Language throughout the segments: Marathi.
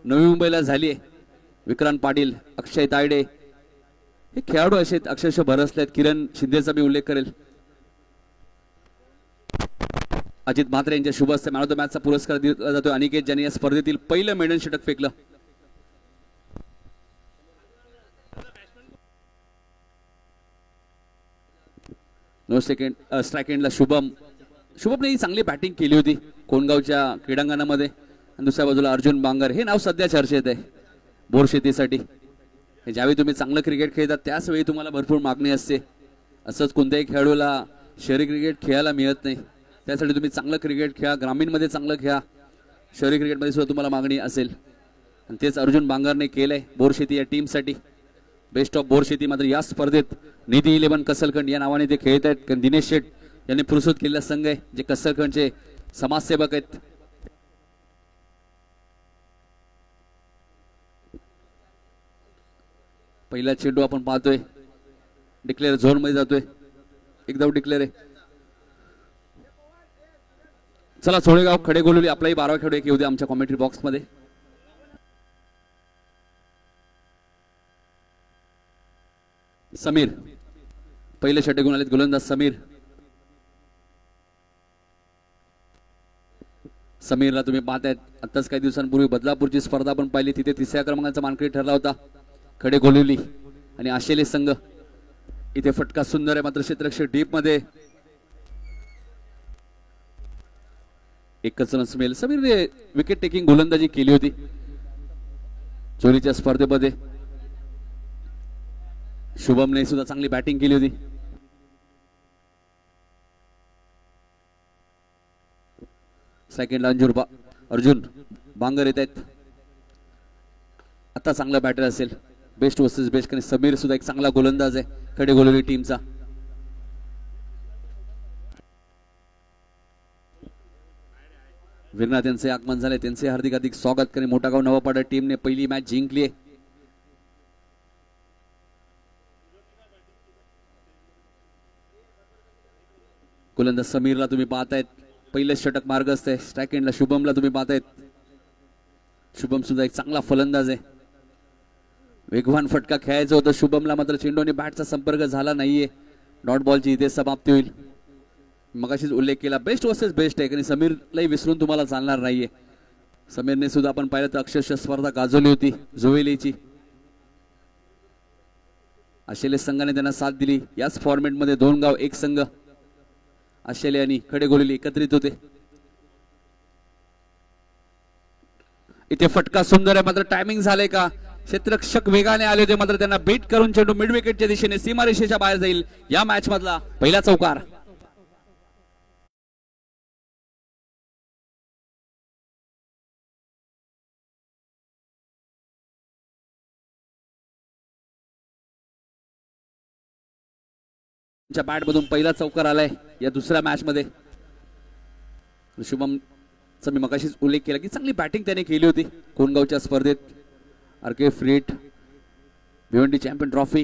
नवी मुंबईला झाली आहे. विक्रांत पाटील, अक्षय तायडे हे खेळाडू असे अक्षरशः भरसलेत. किरण शिंदेचा मी उल्लेख करेल. अजित म्हात्रे यांच्या शुभ हस्ते मॅन ऑफ द मॅचचा पुरस्कार दिला जातो. अनिकेत ज्यांनी या स्पर्धेतील पहिलं मेडन षटक फेकलं. नो सेकंड स्ट्राइक एंडला शुभमने ही चांगली बॅटिंग केली होती कोणगावच्या क्रीडांगणामध्ये. आणि दुसऱ्या बाजूला अर्जुन बांगर हे नाव सध्या चर्चेत आहे बोरशेतीसाठी. ज्यावेळी तुम्ही चांगलं क्रिकेट खेळता त्याच वेळी तुम्हाला भरपूर मागणी असते. असंच कोणत्याही खेळाडूला शहरी क्रिकेट खेळायला मिळत नाही. त्यासाठी तुम्ही चांगलं क्रिकेट खेळा, ग्रामीणमध्ये चांगलं खेळा, शहरी क्रिकेटमध्ये सुद्धा तुम्हाला मागणी असेल. आणि तेच अर्जुन बांगरने केलंय बोरशेती या टीमसाठी. बेस्ट ऑफ बोरशेती मात्र या स्पर्धेत निधी 11 कसलखंड या नावाने ते खेळत आहेत. कारण दिनेश शेठ यांनी पुरस्कृत केलेला संघ आहे जे कसलखंडचे समाजसेवक आहेत. पहिला चेंडू आपण पाहतोय डिक्लेअर झोन मध्ये जातोय. एकदम डिक्लेअर आहे. चला सोळेगाव खडेगोलुली आपलाही 12वा खेळाडू एक येऊ द्या आमच्या कॉमेंट्री बॉक्स मध्ये. समीर पहिले षटक घेऊन आलेत गोलंदाज समीर. समीरला तुम्ही पाहतायत आताच काही दिवसांपूर्वी बदलापूरची स्पर्धा आपण पाहिली. तिथे 3ऱ्या क्रमांकाचा मानकरी ठरला होता खडेगोलुली आणि आशेले संघ. इथे फटका सुंदर आहे मात्र क्षेत्ररक्षक डीप मध्ये एकच रन मिळेल. समीरने विकेट टेकिंग गोलंदाजी केली होती चोरीच्या स्पर्धेमध्ये. शुभमने सुद्धा चांगली बॅटिंग केली होती. सेकंडला अर्जुन बांगर येत आहेत. आता चांगला बॅटर असेल. Best versus best. कारण समीर सुद्धा एक चांगला गोलंदाज आहे खडेगोलुली टीमचा. वीरनाथ यांचे आगमन झाले, त्यांचे हार्दिक हार्दिक स्वागत. कारण मोठागाव नवापाडा टीमने पहिली मॅच जिंकली आहे. गोलंदाज समीरला तुम्ही पाहतायत पहिलेच षटक मार्गस्थ आहे. स्ट्राइक एंडला शुभमला तुम्ही पाहतायत. शुभम सुद्धा एक चांगला फलंदाज आहे. वेगवान फटका खेळायचा होता शुभमला मात्र चेंडूने बॅटचा संपर्क झाला नाहीये. डॉट बॉलची इथे समाप्ती होईल. मगाशीच उल्लेख केला बेस्ट वर्सेस बेस्ट आहे. कारण समीरलाही विसरून तुम्हाला चालणार नाहीये. समीरने सुद्धा आपण पाहिलं तर अक्षरशः स्पर्धा गाजवली होती जोवेलीची. आशेले संघाने त्यांना साथ दिली. याच फॉर्मेटमध्ये 2 गाव 1 संघ आशेले आणि खडेगोलुली एकत्रित होते. इथे फटका सुंदर आहे मात्र टायमिंग झाले का. क्षेत्ररक्षक वेगाने आले होते मात्र त्यांना बीट करून चेंडू मिड विकेटच्या दिशेने सीमारेषेच्या बाहेर जाईल. या मॅच मधला पहिला चौकार. बॅट मधून पहिला चौकार आलाय या दुसऱ्या मॅच मध्ये. शुभमचा मी मगाशीच उल्लेख केला की चांगली बॅटिंग त्याने केली होती कोणगावच्या स्पर्धेत. आरके फ्रीट भिवंडी चॅम्पियन ट्रॉफी.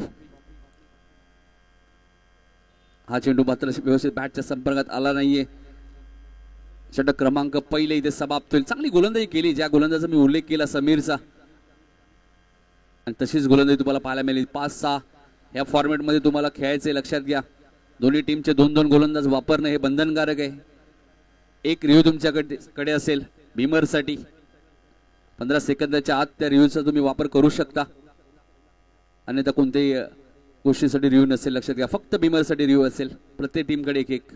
हा चेंडू मात्र व्यवस्थित बॅटच्या संपर्कात आला नाहीये. षटक क्रमांक पहिले इथे समाप्त होईल. चांगली गोलंदाजी केली ज्या गोलंदाजाचा मी उल्लेख केला समीरचा. आणि तशीच गोलंदाजी तुम्हाला पाहायला मिळेल. 5-6 या फॉर्मेटमध्ये तुम्हाला खेळायचे. लक्षात घ्या दोन्ही टीमचे 2-2 गोलंदाज वापरणं हे बंधनकारक आहे. एक रिव्ह्यू तुमच्याकडे असेल बीमरसाठी. 15 सेकंदाच्या आत त्या रिव्ह्यूचा तुम्ही वापर करू शकता. अन्यथा कोणत्याही गोष्टीसाठी रिव्ह्यू नसेल. लक्षात घ्या फक्त बीमरसाठी रिव्ह्यू असेल. प्रत्येक टीमकडे एक एक.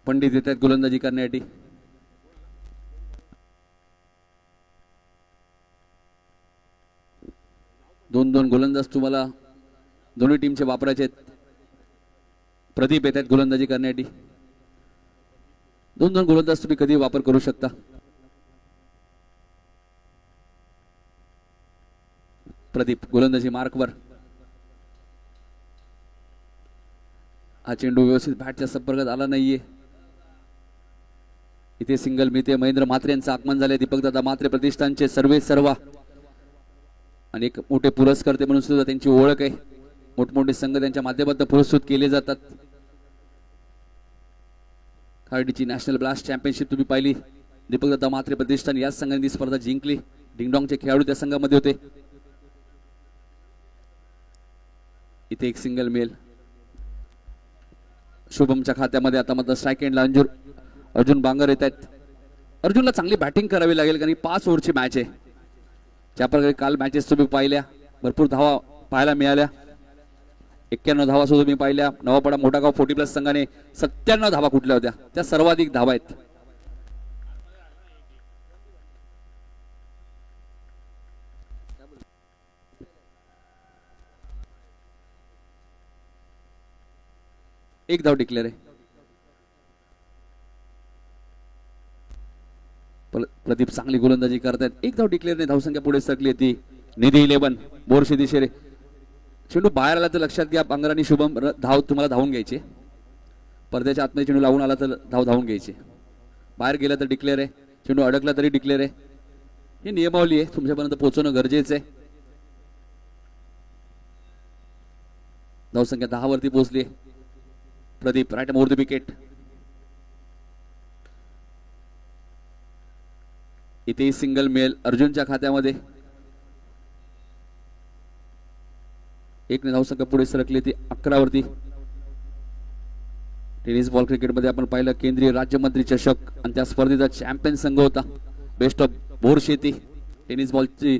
पंडित येत आहेत गोलंदाजी करण्यासाठी. दोन गोलंदाज तुम्हाला दोन्ही टीमचे वापरायचे आहेत. प्रदीप येत आहेत गोलंदाजी करण्यासाठी. 2 गोलंदाज तुम्ही कधी वापर करू शकता. प्रदीप गोलंदाजी मार्कवर. हा चेंडू व्यवस्थित बॅटच्या संपर्कात आला नाहीये. इथे सिंगल मिळते. महेंद्र म्हात्रे यांचं आगमन झाले. दीपकदादा म्हात्रे प्रतिष्ठानचे सर्वे सर्वा आणि एक मोठे पुरस्कर्ते म्हणून सुद्धा त्यांची ओळख आहे. मोठमोठे संघ त्यांच्या माध्यमातून पुरस्कृत केले जातात. खार्डीची नॅशनल ब्लास्ट चॅम्पियनशिप तुम्ही पाहिली. दीपक दत्ता म्हात्रे प्रतिष्ठान याच संघाने स्पर्धा जिंकली. डिंगडॉंगचे खेळाडू त्या संघामध्ये होते. इथे एक सिंगल मेल शुभमच्या खात्यामध्ये. आता मात्र स्ट्राईक एंडला अर्जुन बांगर येत आहेत. अर्जुनला चांगली बॅटिंग करावी लागेल कारण 5 ओव्हरची मॅच आहे. ज्या प्रकारे काल मॅचेस तुम्ही पाहिल्या भरपूर धावा पाहायला मिळाल्या. 91 धावा सुद्धा तुम्ही पाहिल्या. नवापाडा मोठागाव 40+ संघाने 97 धावा कुठल्या होत्या त्या सर्वाधिक धावा आहेत. एक धाव डिक्लेअर आहे. प्रदीप चांगली गोलंदाजी करतायत. एक धाव डिक्लेअर नाही. धावसंख्या पुढे सरकली ती. निधी 11 बोरशेती शेरे. चेंडू बाहेर आला तर लक्षात घ्या बांगरांनी शुभम धाव तुम्हाला धावून घ्यायचे. पडद्याच्या आतमध्ये चेंडू लावून आला तर धावून घ्यायचे. बाहेर गेला तर डिक्लेअर आहे. चेंडू अडकला तरी डिक्लेअर आहे. ही नियमावली आहे. तुमच्यापर्यंत पोहोचवणं गरजेचं आहे. धावसंख्या 10 वरती पोहोचली. Pradeep right more the wicket. इथे सिंगल मेल अर्जुनच्या खात्यामध्ये. एक धावसंख्या पुढे सरकली ती 11 वरती. टेनिस बॉल क्रिकेटमध्ये आपण पाहिलं केंद्रीय राज्यमंत्री चषक आणि त्या स्पर्धेचा चॅम्पियन संघ होता बेस्ट ऑफ बोरशेती. टेनिस बॉलची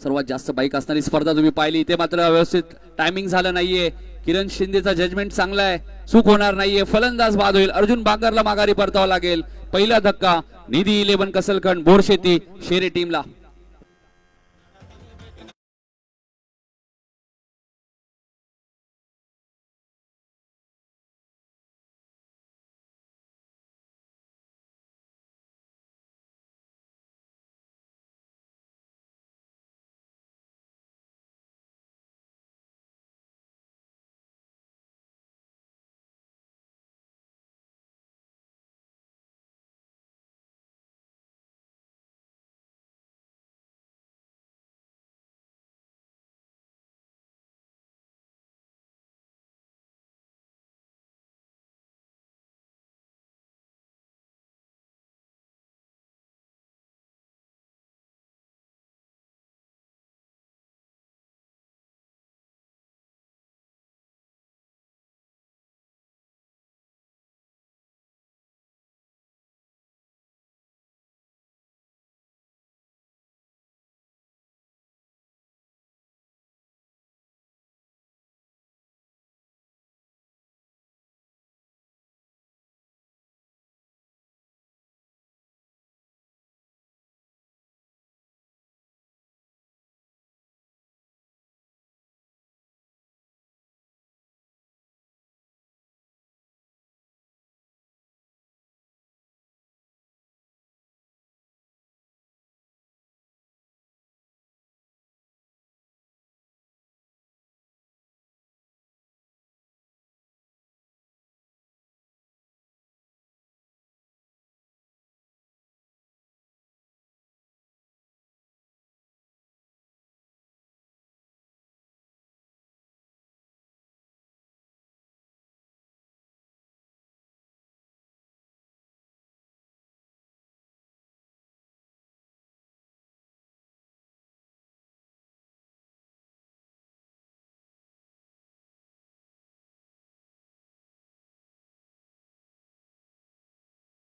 सर्वात जास्त बाईक असणारी स्पर्धा तुम्ही पाहिली. इथे मात्र व्यवस्थित टायमिंग झालं नाहीये. किरण शिंदेचा जजमेंट चांगला आहे. चूक होणार नाहीये. फलंदाज बाद होईल. अर्जुन बांगरला माघारी परतावा लागेल. पहिला धक्का निधी 11 कसलखंड बोरशेती शेरे टीमला.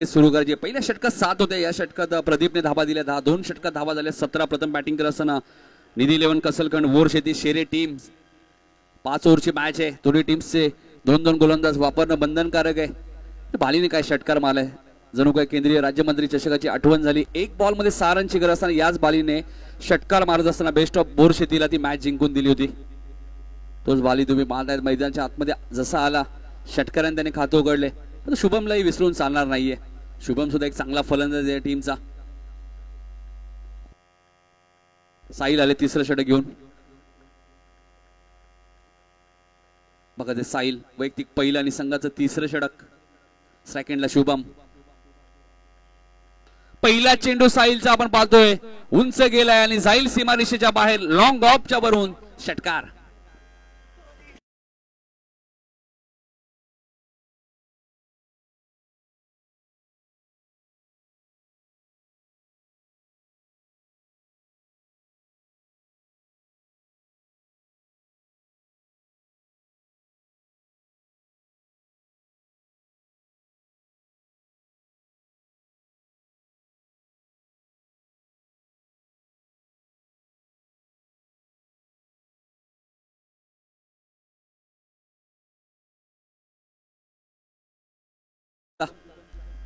सुरू करायचे. पहिल्या षटकात 7 होते. या षटकात प्रदीपने धाबा दिल्या 10. 2 षटकात धाबा झाल्या 17. प्रथम बॅटिंग करत असताना निधी 11 कसलखंड बोरशेती शेरे टीम. 5 ओव्हरची मॅच आहे. दोन्ही टीम्सचे 2-2 गोलंदाज वापरणं बंधनकारक आहे. भालीने काय षटकार मारलाय. जणू काय केंद्रीय राज्यमंत्री चषकाची आठवण झाली. 1 बॉल मध्ये 6 रनची गरज असताना याच बालीने षटकार मारत असताना बेस्ट ऑफ बोरशेतीला ती मॅच जिंकून दिली होती. तोच बाली तुम्ही पाहतायत मैदानाच्या आतमध्ये जसा आला षटकाराने त्याने खातं उघडले. पण शुभमलाही विसरून चालणार नाहीये. शुभम सुद्धा एक चांगला फलंदाज आहे टीमचा. साहिल आले तिसरं षटक घेऊन. बघा ते साहिल वैयक्तिक पहिलं आणि संघाचं तिसरं षटक. सेकंडला शुभम. पहिला चेंडू साहिलचा आपण पाहतोय उंच गेलाय आणि जाईल सीमारेषेच्या बाहेर. लॉंग ऑफच्या वरून षटकार.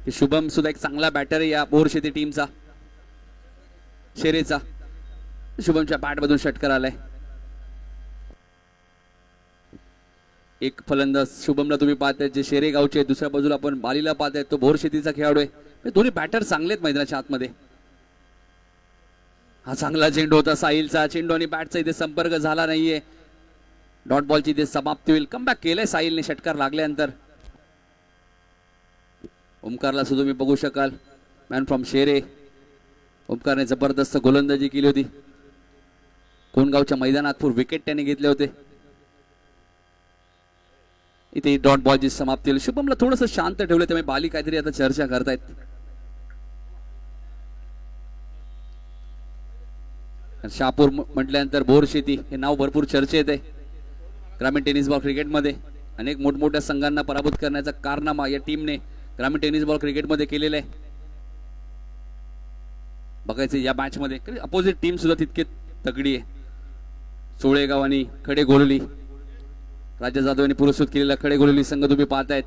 की शुभम सुद्धा एक चांगला बॅटर आहे या बोरशेती टीमचा, शेरेचा. शुभमच्या बॅटमधून षटकार आलाय. एक फलंदाज शुभमला तुम्ही पाहताय जे शेरे गावचे, दुसऱ्या बाजूला आपण बालीला पाहताय तो बोरशेतीचा खेळाडू आहे. दोन्ही बॅटर चांगलेत मैदानाच्या आतमध्ये. हा चांगला चेंडू होता साहिलचा. चेंडू आणि बॅटचा इथे संपर्क झाला नाहीये. डॉट बॉलची इथे समाप्ती होईल. कमबॅक केलंय साहिलने षटकार लागल्यानंतर. ओमकारला सुद्धा तुम्ही बघू शकाल, मॅन फ्रॉम शेरे. ओमकारने जबरदस्त गोलंदाजी केली होती. कोणगावच्या मैदानात पूर विकेट त्याने घेतले होते. इथे डॉट बॉलची समाप्ती होईल. शुभमला थोडस शांत ठेवलं, त्यामुळे बाली काहीतरी आता चर्चा करतायत. शहापूर म्हटल्यानंतर बोरशेती हे नाव भरपूर चर्चेत आहे. ग्रामीण टेनिस बॉल क्रिकेटमध्ये अनेक मोठमोठ्या संघांना पराभूत करण्याचा कारनामा या टीमने ग्रामीण टेनिस बॉल क्रिकेटमध्ये केलेला आहे. बघायचं या मॅच मध्ये अपोजिट टीम सुद्धा तितके तगडी आहे. चोळेगाव आणि खडेगोलली, राजा जाधव यांनी पुरस्कृत केलेला खडेगोलली संघ तुम्ही पाहतायत.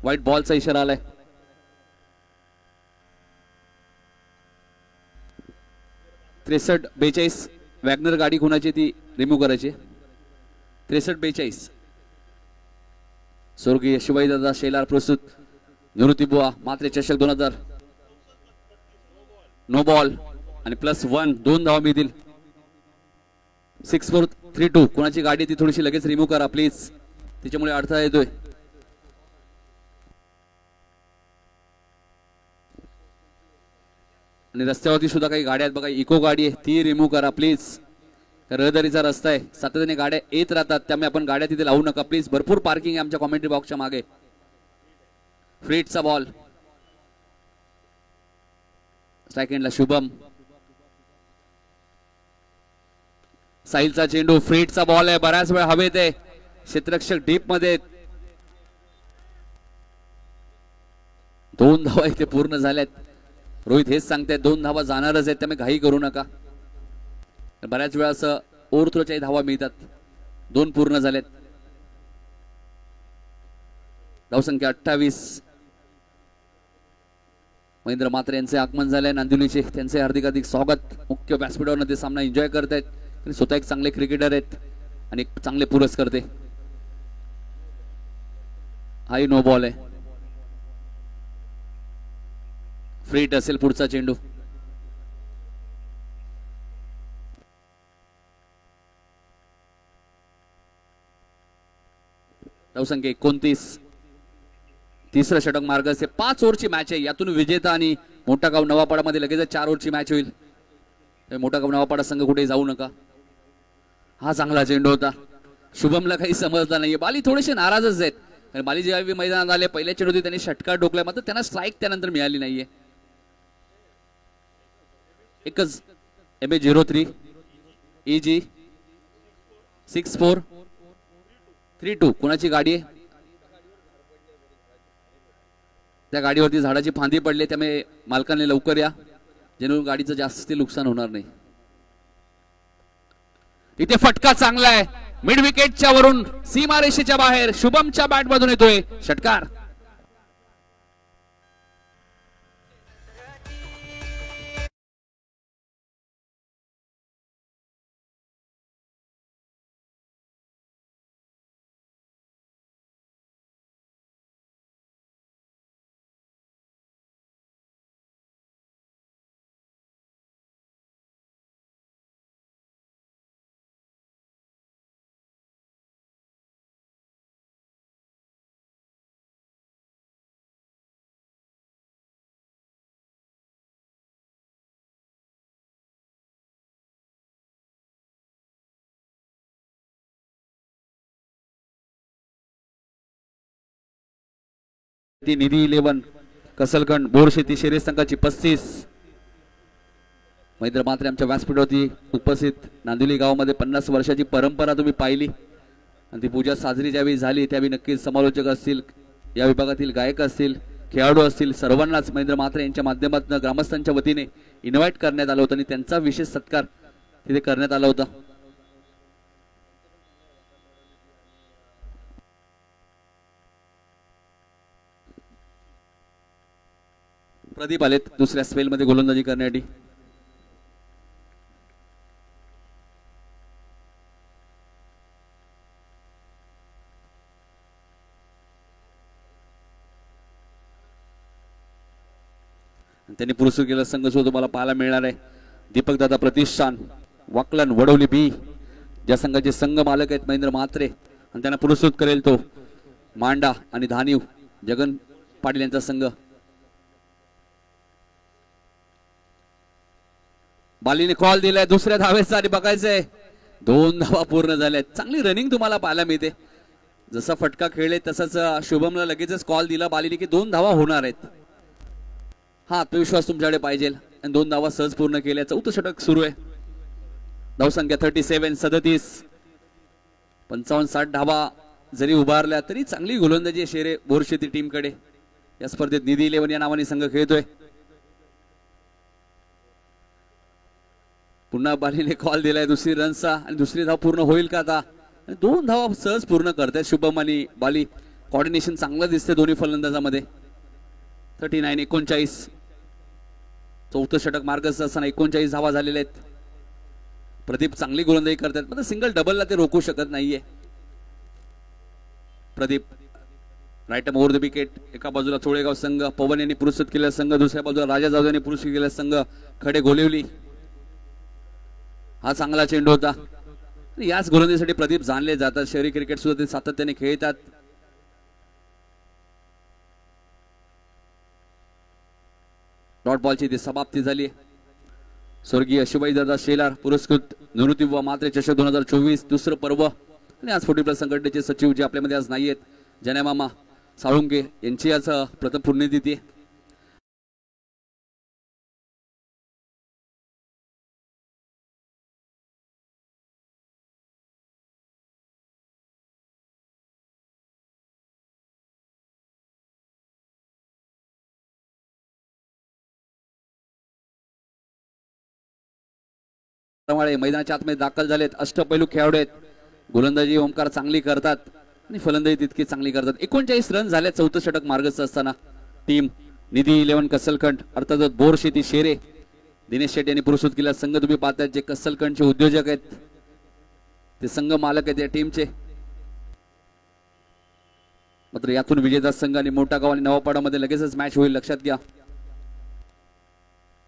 व्हाईट बॉलचा इशारा आलाय. 63-42 वॅगनर गाडी कोणाची ती रिमूव्ह करायची. 63-42 स्वर्गीय शिवाजीदादा शेलार प्रस्तुत निवृत्ती बुवा मात्रे चषक 2000. नो बॉल आणि +1 2 धावा मिळतील. 6432 कोणाची गाडी ती थोडीशी लगेच रिमूव्ह करा प्लीज, त्याच्यामुळे अडथळा येतोय. आणि रस्त्यावरती सुद्धा काही गाड्या आहेत बघा, इको गाडी आहे ती रिमूव्ह करा प्लीज. रहदारीचा रस्ता आहे, सातत्याने गाड्या येत राहतात, त्यामुळे आपण गाड्या तिथे लावू नका प्लीज. भरपूर पार्किंग आहे आमच्या कॉमेंट्री बॉक्सच्या मागे. फ्रीटचा बॉल, स्ट्राईक एंडला शुभम. साहिलचा चेंडू, फ्रीटचा बॉल आहे, बऱ्याच वेळ हवेत आहे, क्षेत्ररक्षक डीप मध्ये. 2 धावा इथे पूर्ण झाल्यात. रोहित हेच सांगतायत 2 धावा जाणारच आहेत, त्यामुळे घाई करू नका. बऱ्याच वेळा असं ओव्हरथ्रोच्याही धावा मिळतात. 2 पूर्ण झालेत. धावसंख्या 28. महेंद्र मात्रे यांचे आगमन झाले नांदिवलीचे, त्यांचे हार्दिक स्वागत. मुख्य व्यासपीठावर ते सामना एन्जॉय करतायत. स्वतः एक चांगले क्रिकेटर आहेत आणि एक चांगले पुरस्कर्ते. हाही नो बॉल आहे. फ्रीट असेल पुढचा चेंडू. धावसंख्या 29. तिसरं षटक मार्ग असे. 5 ओव्हरची मॅच आहे, यातून विजेता आणि मोठा गाव नवापाडामध्ये लगेच 4 ओव्हरची मॅच होईल. मोठा गाव नवापाडा संघ कुठे जाऊ नका. हा चांगला चेंडू होता, शुभमला काही समजला नाहीये. बाली थोडेसे नाराजच आहेत, कारण बाली जेव्हा मैदानात आले पहिल्या चेंडूत त्यांनी षटकार डोकलाय, मात्र त्यांना स्ट्राईक त्यानंतर मिळाली नाहीये. एकच MA03 EG 6432 कोणाची गाडी आहे. त्या गाडीवरती झाडाची फांदी पडली, त्यामुळे मालकाने लवकर या, जेणेकरून गाडीचं जास्त नुकसान होणार नाही. इथे फटका चांगला आहे, मिड विकेटच्या वरून सीमारेषेच्या बाहेर शुभमच्या बॅट मधून येतोय षटकार. निधी 11 कसलगण बोरशेती शेरे संघाची 35. महेंद्र मात्रे आमच्या व्यासपीठावरती उपस्थित. नांदिवली गावामध्ये 50 वर्षाची परंपरा तुम्ही पाहिली आणि ती पूजा साजरी ज्यावेळी झाली त्यावेळी नक्कीच समालोचक असतील, या विभागातील गायक असतील, खेळाडू असतील, सर्वांनाच महेंद्र मात्रे यांच्या माध्यमातून ग्रामस्थांच्या वतीने इन्व्हाइट करण्यात आलं होतं आणि त्यांचा विशेष सत्कार तिथे करण्यात आला होता. प्रदीप आलेत दुसऱ्या स्पेल मध्ये गोलंदाजी करण्यासाठी. त्यांनी पुरस्कृत केलेला संघ सुद्धा तुम्हाला पाहायला मिळणार आहे. दीपक दादा प्रतिष्ठान वाकलन वडवली बी, ज्या संघाचे संघ मालक आहेत महेंद्र म्हात्रे, आणि त्यांना पुरस्कृत करेल तो मांडा आणि धानीव जगन पाटील यांचा संघ. बालीने कॉल दिलाय दुसऱ्या धावेचा आणि बघायचंय 2 धावा पूर्ण झाल्या. चांगली रनिंग तुम्हाला पाहायला मिळते. जसा फटका खेळले तसाच शुभमला लगेचच कॉल दिला बालीने की 2 धावा होणार आहेत. हा आत्मविश्वास तुमच्याकडे पाहिजे आणि 2 धावा सहज पूर्ण केल्या. चौथं षटक सुरू आहे. धावसंख्या 37 37 55-60 धावा जरी उभारल्या तरी चांगली गोलंदाजी शेरे बोरशेती टीम कडे. या स्पर्धेत निधी 11 या नावाने संघ खेळतोय. पुन्हा बालीने कॉल दिलाय दुसरी रनचा आणि दुसरी धाव पूर्ण होईल का आता. 2 धावा सहज पूर्ण करतायत शुभम आणि बाली. कॉर्डिनेशन चांगलं दिसते दोन्ही फलंदाजामध्ये. 39 39 चौथं षटक मार्गस्थ असताना 39 धावा झालेल्या आहेत. प्रदीप चांगली गोलंदाजी करतात पण सिंगल डबलला ते रोखू शकत नाहीये. Pradeep right over the wicket. एका बाजूला चोळेगाव संघ पवन यांनी पुरस्कृत केलेला संघ, दुसऱ्या बाजूला राजा जाधव यांनी पुरस्कृत केलेला संघ खडे गोलिवली. हा चांगला चेंडू होता. याच गोलंदाजीसाठी प्रदीप जाणले जातात. शहरी क्रिकेट सुद्धा ते सातत्याने खेळतात. डॉट बॉलची ती समाप्ती झाली. स्वर्गीय शिवाई दादा शेलार पुरस्कृत निवृत्ती व मात्रे चषक 2024 दुसरं पर्व. आणि आज 40+ संघटनेचे सचिव जे आपल्यामध्ये आज नाहीयेत जने मामा साळुंके यांची आज प्रथम पुण्यतिथी. मैदानाच्या आतमध्ये दाखल झालेत. अष्टपैलू खेळाडू आहेत. गोलंदाजी ओमकार चांगली करतात आणि फलंदाजी तितकी चांगली करतात. 39 रन झाले चौथं षटक मार्गस्थ असताना. टीम निधी 11 कसलखंड अर्थातच बोरशेती शेरे दिनेश शेट्टी यांनी पुरस्कृत केला संघ तुम्ही पाहताय. जे कसलखंडचे उद्योजक आहेत ते संघ मालक आहेत या टीमचे. मात्र यातून विजेता संघ आणि मोठा गाव आणि नवापाडामध्ये लगेचच मॅच होईल लक्षात घ्या.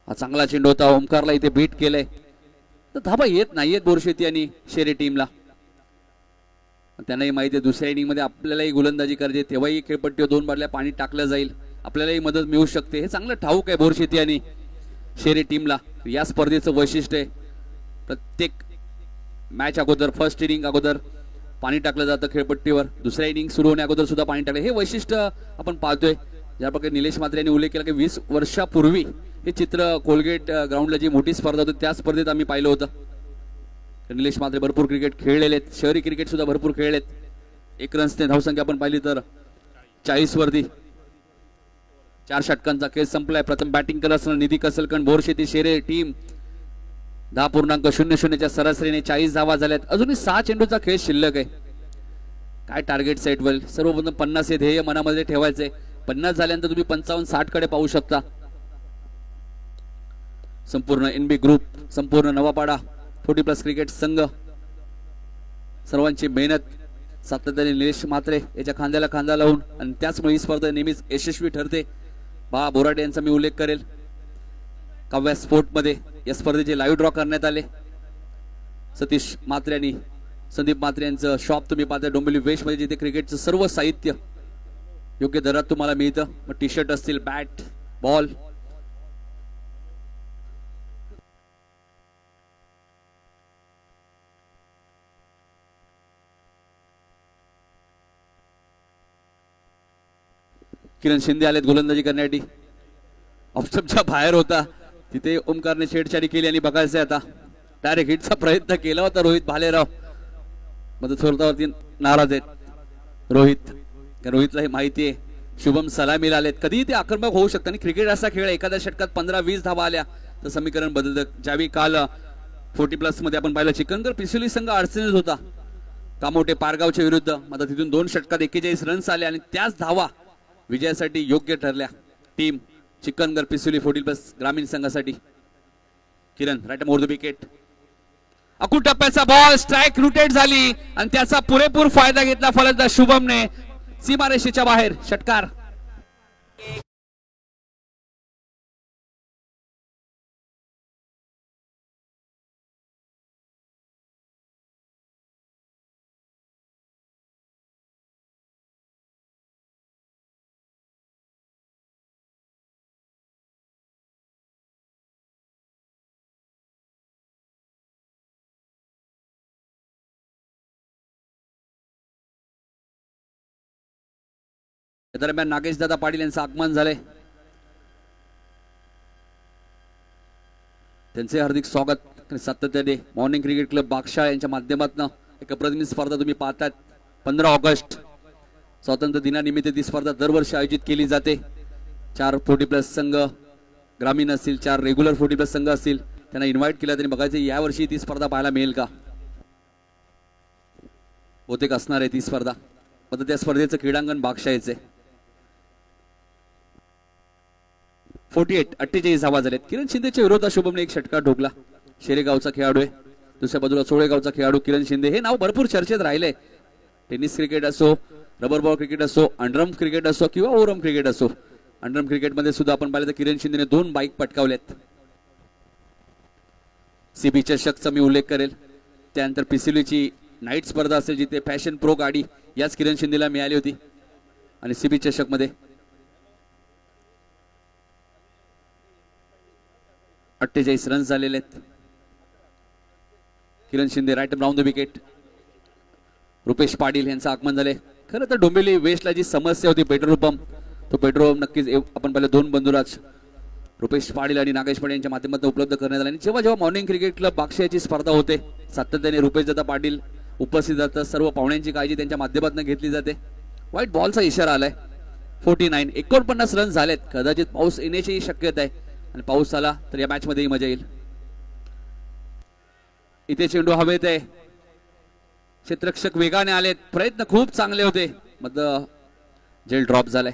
हा चांगला चेंडू होता. ओमकारला इथे बीट केलंय. तर धाबा येत नाहीयेत बोरशेती आणि शेरे टीमला. त्यांनाही माहिती आहे दुसऱ्या इनिंग मध्ये आपल्यालाही गोलंदाजी करायची, तेव्हाही खेळपट्टीवर 2 बाटल्या पाणी टाकलं जाईल, आपल्यालाही मदत मिळू शकते. हे चांगलं ठाऊक आहे बोरशेती आणि शेरे टीमला. या स्पर्धेचं वैशिष्ट्य आहे प्रत्येक मॅच अगोदर फर्स्ट इनिंग अगोदर पाणी टाकलं जातं खेळपट्टीवर. दुसऱ्या इनिंग सुरू होण्या अगोदर सुद्धा पाणी टाकलं. हे वैशिष्ट्य आपण पाहतोय. ज्या प्रकारे निलेश म्हात्रे यांनी उल्लेख केला की 20 वर्षापूर्वी हे चित्र कोलगेट ग्राउंडला जी मोठी स्पर्धा होती त्या स्पर्धेत आम्ही पाहिलं होतं. निलेश म्हात्रे भरपूर क्रिकेट खेळलेले आहेत. शहरी क्रिकेट सुद्धा भरपूर खेळलेत. 1 रन्सने धावसंख्या आपण पाहिली तर 40 वरती. 4 षटकांचा खेळ संपलाय. प्रथम बॅटिंग करत असताना निधी कसलकंड बोरशेती शेरे टीम 10.00च्या सरासरीने 40 धावा झाल्यात. अजूनही 6 चेंडूचा खेळ शिल्लक आहे. काय टार्गेट सेट होईल. सर्वप्रथम 50 हे ध्येय मनामध्ये ठेवायचे. 50 झाल्यानंतर तुम्ही 55-60 कडे पाहू शकता. संपूर्ण एनबी ग्रुप, संपूर्ण नवापाडा 40+ क्रिकेट संघ सर्वांची मेहनत सातत्याने निलेश म्हात्रे याच्या खांद्याला खांदा लावून आणि त्याचमुळे ही स्पर्धा नेहमीच यशस्वी ठरते. बा बोराटे यांचा मी उल्लेख करेल. काव्या स्पोर्ट मध्ये या स्पर्धेचे लाईव्ह ड्रॉ करण्यात आले. सतीश म्हात्रे आणि संदीप म्हात्रे यांचं शॉप तुम्ही पाहता डोंबिवली वेस्ट मध्ये, जिथे क्रिकेटचं सर्व साहित्य योग्य दरात तुम्हाला मिळतं. मग टी शर्ट असतील, बॅट, बॉल. किरण शिंदे आलेत गोलंदाजी करण्यासाठी. ऑप्शनच्या बाहेर होता तिथे ओमकारने छेडछाडी केली आणि बघायचं आता डायरेक्ट हिटचा प्रयत्न केला होता रोहित भालेराव. मदत सोडतावरती नाराज आहेत रोहित. रोहितला हे माहिती आहे शुभम सलामीला आलेत. कधीही ते आक्रमक होऊ शकतात आणि क्रिकेट असा खेळ एखाद्या षटकात 15-20 धावा आल्या तर समीकरण बदलतं. ज्यावेळी काल 40+ मध्ये आपण पाहिलं चिकनकर पिसोली संघ अडचणीत होता कामोठे पारगावच्या विरुद्ध. मात्र तिथून 2 षटकात 41 रन्स आले आणि त्याच धावा विजयासाठी योग्य ठरल्या. टीम चिकनगर पिसुली 14+ ग्रामीण संघासाठी किरण राईट मोर द विकेट. अकुट टप्प्याचा बॉल स्ट्राइक रुटेट झाली आणि त्याचा पुरेपूर फायदा घेतला फलंदाज शुभमने. सीमारेषेच्या बाहेर षटकार. दरम्यान नागेश दादा पाटील यांचं आगमन झाले. त्यांचे हार्दिक स्वागत. सातत्याने मॉर्निंग क्रिकेट क्लब बागशाळ यांच्या माध्यमातून एक प्रतिनिधी स्पर्धा तुम्ही पाहतात. 15 ऑगस्ट स्वातंत्र्य दिनानिमित्त ती स्पर्धा दरवर्षी आयोजित केली जाते. 4 40+ संघ ग्रामीण असतील, 4 रेग्युलर 40+ संघ असतील, त्यांना इन्व्हाइट केलं. त्यांनी बघायचं यावर्षी ती स्पर्धा पाहायला मिळेल का. बहुतेक असणार आहे ती स्पर्धा. आता त्या स्पर्धेचं क्रीडांगण बागशाळेचे 48 धावा झालेत. किरण शिंदेच्या विरोधात शुभमने एक षटकार ठोकला. शेरेगावचा खेळाडू आहे. दुसऱ्या बाजूला सोळेगावचा खेळाडू किरण शिंदे. हे नाव भरपूर चर्चेत राहिले. टेनिस क्रिकेट असो, रबर बॉल क्रिकेट असो, अंडरम क्रिकेट असो किंवा ओव्हरआर्म क्रिकेट असो. अंडरम क्रिकेटमध्ये सुद्धा आपण पाहिलं तर किरण शिंदेने 2 बाईक पटकावल्यात. सीबी चषकचा मी उल्लेख करेल. त्यानंतर पिसिलीची नाईट स्पर्धा असेल जिथे फॅशन प्रो गाडी याच किरण शिंदेला मिळाली होती. आणि सीबी चषक मध्ये 48 रन्स झालेले आहेत. Kiran Shinde right round the wicket. Rupesh Patil यांचं आगमन झाले. खरं तर डोंबिवली वेस्टला जी समस्या होती पेट्रोल पंप, तो पेट्रोल पंप नक्कीच आपण पाहिलं 2 बंधुराज रुपेश पाटील आणि नागेश पाटील यांच्या माध्यमातून उपलब्ध करण्यात आला. आणि जेव्हा मॉर्निंग क्रिकेट क्लब बागशाळेची स्पर्धा होते सातत्याने रुपेश दादा पाटील उपस्थित जातात. सर्व पाहुण्यांची काळजी त्यांच्या माध्यमातून घेतली जाते. व्हाईट बॉलचा इशारा आलाय. 49 रन्स झालेत. कदाचित पाऊस येण्याची शक्यता आहे आणि पाऊस आला तर या मॅच मध्ये मजा येईल. इथे चेंडू हवेत आहे. क्षेत्ररक्षक वेगाने आलेत. प्रयत्न खूप चांगले होते. मध्य जेल ड्रॉप झालाय.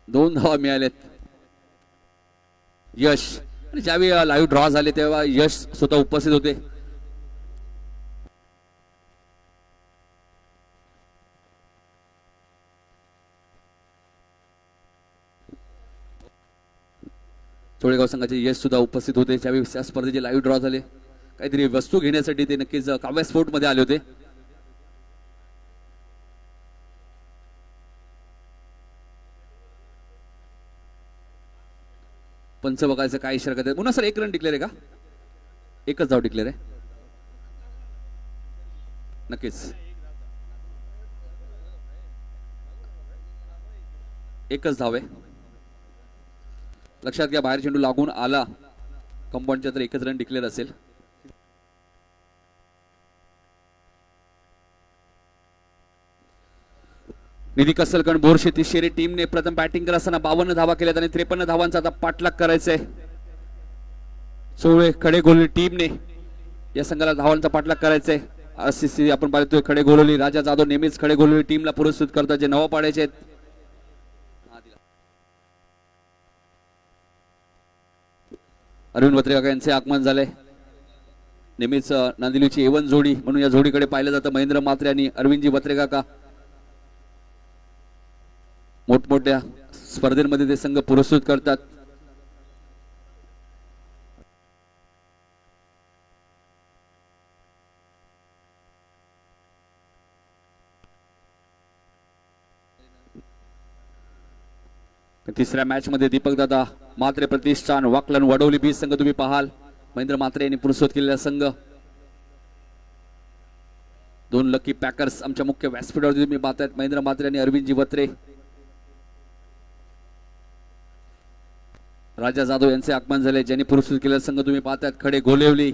2 धावा मिळालेत. यश आणि ज्यावेळी लाईव्ह ड्रॉ झाले तेव्हा यश स्वतः उपस्थित होते. सोळेगाव संघाचे यश सुद्धा उपस्थित होते. ज्यावेळी त्या स्पर्धेचे लाईव्ह ड्रॉ झाले काहीतरी वस्तू घेण्यासाठी ते नक्कीच काव्या स्पोर्ट मध्ये आले होते. पंच बघायचं काय इशारा करतात. पुन्हा सर 1 रन डिक्लेअर आहे का? एकच धाव डिक्लेअर आहे. नक्कीच एकच धाव आहे. लक्षात घ्या बाहेर चेंडू लागून आला कंपाऊंडच्या तर 1च रन डिक्लेअर असेल. निधी कसलकण बोरशेती शेरी टीमने प्रथम बॅटिंग करत असताना 52 धावा केल्यात आणि 53 धावांचा आता पाठलाग करायचंय. सोळे खडेगोलली टीमने या संघाला धावांचा पाठलाग करायचंय. आरसीसी आपण पाहतोय खडेगोलली राजा जाधव नेहमीच खडेगोलली टीमला पुरस्कृत करतात जे नवा पाड्याचे आहेत. अरविंद वत्रेकाका यांचे आगमन झाले. नेहमीच नांदिवलीची A1 जोडी म्हणून या जोडीकडे पाहिलं जातं. महेंद्र म्हात्रे आणि अरविंदजी वत्रेकाका मोठमोठ्या स्पर्धेमध्ये ते संघ पुरस्कृत करतात. तिसऱ्या मॅच मध्ये दीपक दादा म्हात्रे प्रतिष्ठान वाकलन वडवली बीज संघ तुम्ही पाहाल. महेंद्र म्हात्रे यांनी पुरस्कृत केलेला संघ. 2 लकी पॅकर्स आमच्या मुख्य व्यासपीठावर तुम्ही पाहतायत. महेंद्र म्हात्रे आणि अरविंदजी वत्रे. राजा जाधव यांचे आगमन झाले ज्यांनी पुरस्कृत केलेला संघ तुम्ही पाहतायत. खडे गोलेवली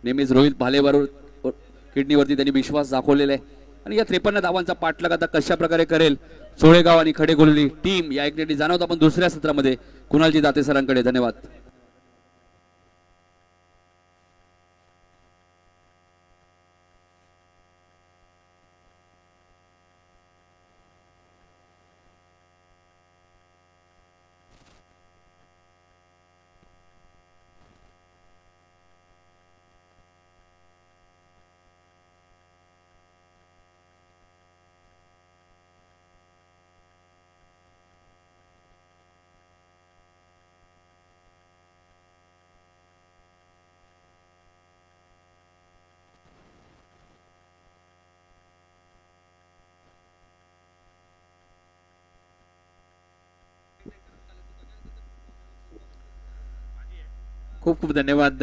नेहमीच रोहित भालेवर किडनीवरती त्यांनी विश्वास दाखवलेला आहे आणि या 53 धावांचा पाठलाग आता कशा प्रकारे करेल सोळेगाव आणि खडेगोलली टीम या एकनेटी जाणवत आपण दुसऱ्या सत्रामध्ये. कुणालजी दाते सरांकडे धन्यवाद. खूप खूप धन्यवाद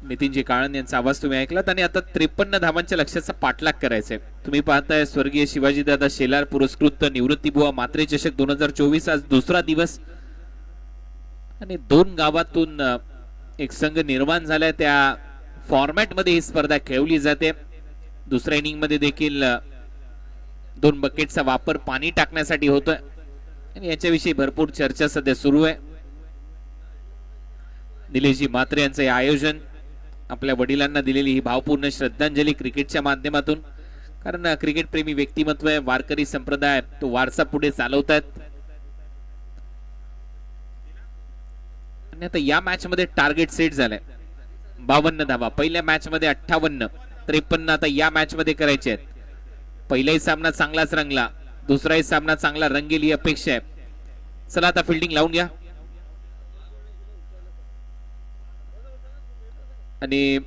नितीनजी काळन यांचा आवाज तुम्ही ऐकलात. आणि आता 53 धावांच्या लक्ष्याचा पाठलाग करायचा आहे. तुम्ही पाहताय स्वर्गीय शिवाजीदादा शेलार पुरस्कृत निवृत्तीबुवा मात्रे चषक 2024 आज दुसरा दिवस आणि 2 गावातून एक संघ निर्माण झालाय. त्या फॉर्मॅट मध्ये ही स्पर्धा खेळवली जाते. दुसऱ्या इनिंग मध्ये देखील 2 बकेटचा वापर पाणी टाकण्यासाठी होतोय आणि याच्याविषयी भरपूर चर्चा सध्या सुरू आहे. निलेशजी मात्रे यांचं हे आयोजन, आपल्या वडिलांना दिलेली ही भावपूर्ण श्रद्धांजली क्रिकेटच्या माध्यमातून, कारण क्रिकेट प्रेमी व्यक्तिमत्व आहे, वारकरी संप्रदाय तो वारसा पुढे चालवतात. आणि आता या मॅच मध्ये टार्गेट सेट झालंय 52 धावा. पहिल्या मॅच मध्ये 58, 53 आता या मॅच मध्ये करायचे आहेत. पहिलाही सामना चांगलाच रंगला, दुसराही सामना चांगला रंगेल ही अपेक्षा आहे. चला आता फिल्डिंग लावून घ्या. आणि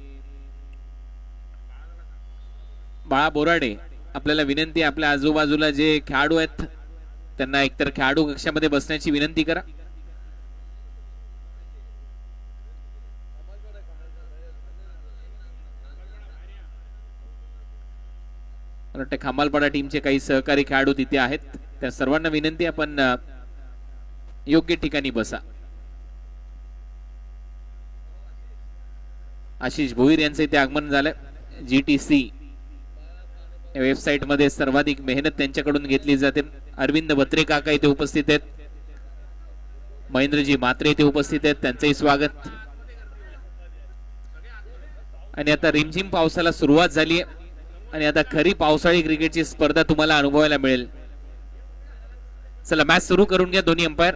बाळा बोराडे, आपल्याला विनंती, आपल्या आजूबाजूला जे खेळाडू आहेत त्यांना एकतर खेळाडू कक्षामध्ये बसण्याची विनंती करा. मला वाटतं खमालपाडा टीमचे काही सहकारी खेळाडू तिथे आहेत. त्या सर्वांना विनंती, आपण योग्य ठिकाणी बसा. आशिष भोईर यांचे इथे आगमन झालंय. GTC वेबसाईट मध्ये सर्वाधिक मेहनत त्यांच्याकडून घेतली जाते. अरविंद बत्रे काका इथे उपस्थित आहेत. महेंद्रजी मात्रे इथे उपस्थित आहेत, त्यांचंही स्वागत. आणि आता रिमझिम पावसाला सुरुवात झाली आहे आणि आता खरी पावसाळी क्रिकेटची स्पर्धा तुम्हाला अनुभवायला मिळेल. चला मॅच सुरू करून घ्या दोन्ही अंपायर.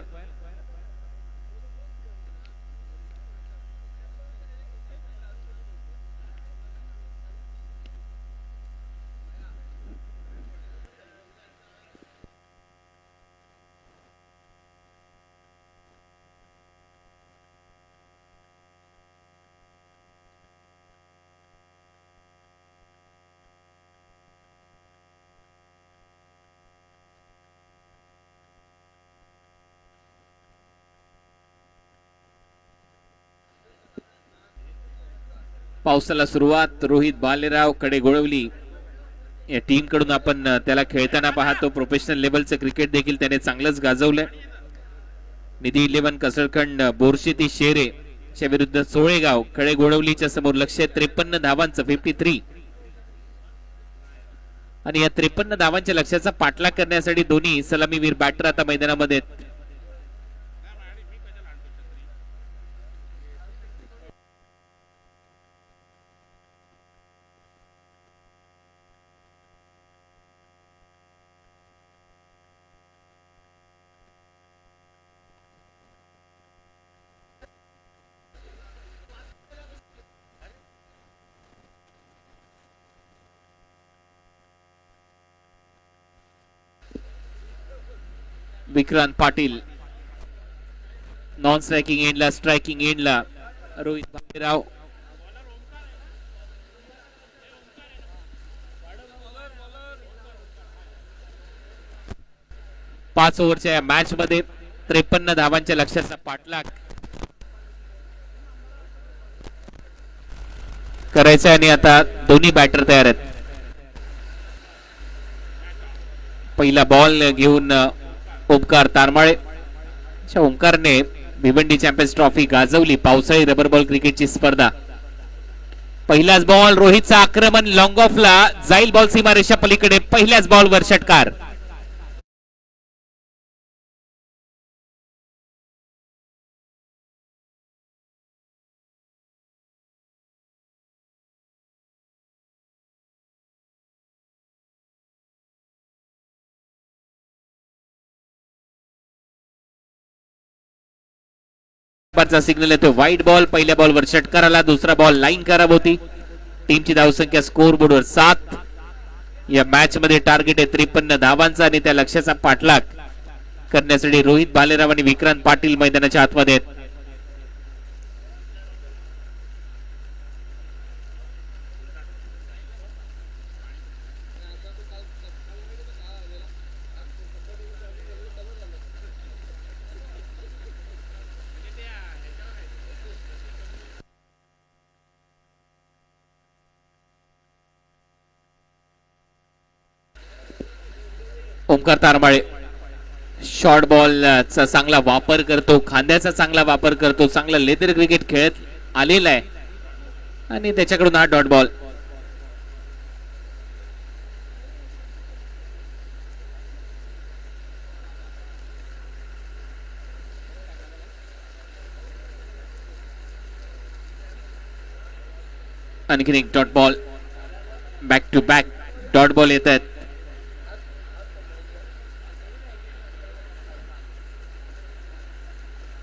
पावसाला सुरुवात. रोहित भालेराव कडे गोळवली या टीम कडून आपण त्याला खेळताना पाहतो. प्रोफेशनल लेवलचं क्रिकेट देखील त्याने चांगलंच गाजवलंय. निधी 11 कसळखंड बोरशेती शेरे च्या विरुद्ध सोळेगाव कडे गोळवलीच्या समोर लक्ष्य 53 धावांचं 53. आणि या 53 धावांच्या लक्ष्याचा पाठलाग करण्यासाठी दोन्ही सलामीवीर बॅटर आता मैदानामध्ये आहेत. विक्रांत पाटील नॉन स्ट्रायकिंग एंडला, स्ट्रायकिंग एंडला रोहित भालेराव. पाच ओव्हरच्या मॅच मध्ये 53 धावांच्या लक्ष्याचा पाठलाग करायचा. आणि आता दोन्ही बॅटर तयार आहेत. पहिला बॉल घेऊन ओमकार तारमाळे. ओमकारने भिवंडी चॅम्पियन्स ट्रॉफी गाजवली. पावसाळी रबर बॉल क्रिकेटची स्पर्धा. पहिलाच बॉल, रोहितचा आक्रमण लॉंग ऑफला जाईल, बॉल सीमारेषा पलीकडे. पहिल्याच बॉलवर षटकार. सिग्नल येतो, व्हाईट बॉल. पहिल्या बॉलवर षटकार आला. दुसरा बॉल लाईन खराब होती. टीमची धावसंख्या स्कोर बोर्डवर 7. या मॅच मध्ये टार्गेट आहे 53 धावांचा आणि त्या लक्ष्याचा पाठलाग करण्यासाठी रोहित भालेराव आणि विक्रांत पाटील मैदानाच्या आतमध्ये आहेत. ओमकार तारमाळे शॉर्ट बॉलचा चांगला वापर करतो, खांद्याचा चांगला वापर करतो, चांगला लेदर क्रिकेट खेळत आलेला आहे आणि त्याच्याकडून हा डॉट बॉल. आणखीन एक dot ball, back to back dot ball येत आहेत.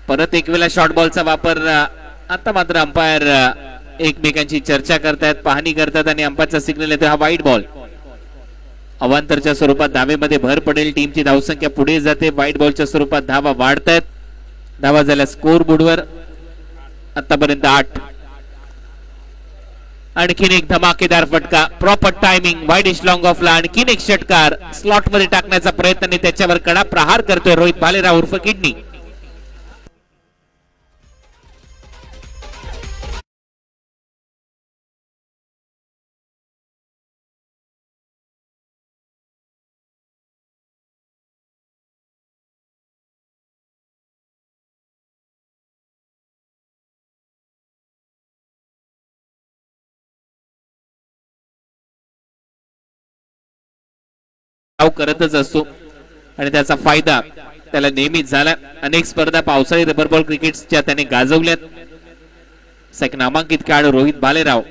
परत एक वेळा शॉर्ट बॉलचा वापर. आता मात्र अंपायर एकमेकांची चर्चा करतायत, पाहणी करतात आणि अंपायरचा सिग्नल येतो. हा वाईट बॉल अवांतरच्या स्वरूपात धावेमध्ये भर पडेल. टीमची धावसंख्या पुढे जाते. व्हाईट बॉलच्या स्वरूपात धावा वाढतायत. धावा झाल्या स्कोर बोर्डवर आतापर्यंत 8. आणखीन एक धमाकेदार फटका, प्रॉपर टायमिंग, वाईडिश लॉंग ऑफला आणखीन एक षटकार स्लॉट मध्ये टाकण्याचा प्रयत्न आणि त्याच्यावर कडा प्रहार करतोय रोहित भालेराव उर्फ किडनी. करतच असतो आणि त्याचा फायदा त्याला नेहमीच झाला. अनेक स्पर्धा पावसाळी रबर बॉल क्रिकेटच्या त्याने गाजवल्यात. एक नामांकित खेळाडू रोहित भालेराव